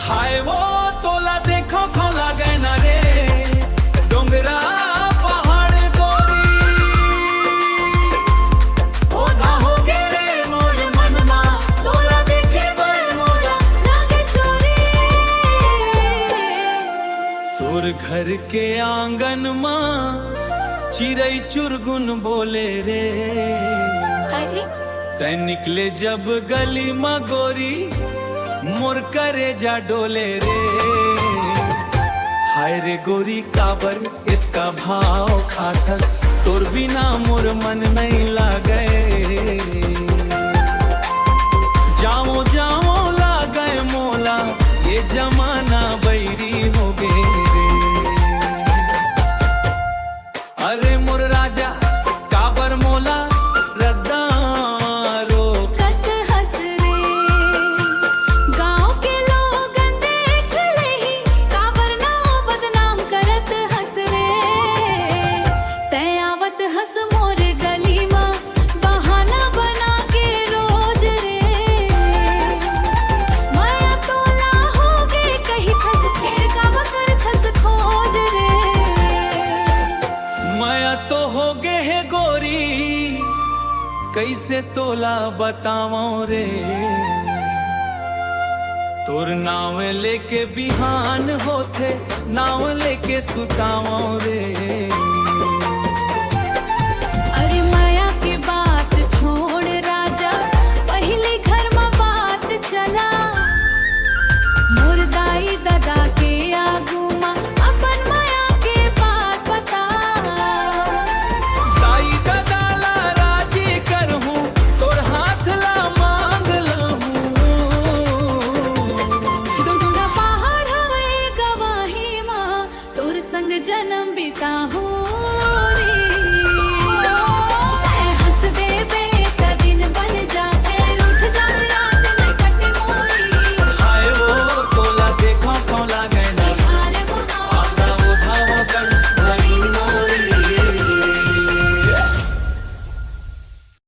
हाय वो तोला देखो खोला गहना रे डोंगरा पहाड़ गोरी ओधा हो गे रे मोर मनमा तोला देखे बर मोरा लागे चोरी। तोर घर के आंगन मां चिड़ै चुरगुन बोले रे अरे तै निकले जब गली मां गोरी मोर करे जा डोले रे। हाय रे गोरी काबर इतना भाव खाथस तोर बिना मोर मन नहीं लागे। जाओ जाओ लागे मोला ये जमाना बैरी हो गे रे। अरे मोर राजा काबर मोला रद्दारो कत हंस रे गाँव के लोग देख लेही काबर ना बदनाम करत हंस रे। तै आवत हंस मोर गली माँ बहाना बना के रोज रे। माया तोला हो गे कहीं खस फिर का बकर खस खोज रे। माया तो हो गे है गोरी कैसे तोला बताओ रे। तोर नाव लेके बिहान होते नाव लेके सुताओ रे। अरे माया के बात छोड़ राजा पहले घर में बात चला। मोर दाई दादा के आगू माँ अपन माया के बात बता। दाई दादा ला राजी करहूं तोर हाथ ला मांग लहूं। डुडुरा पहाड़ हवे गवाही माँ तोर संग जन्म बिता हूँ।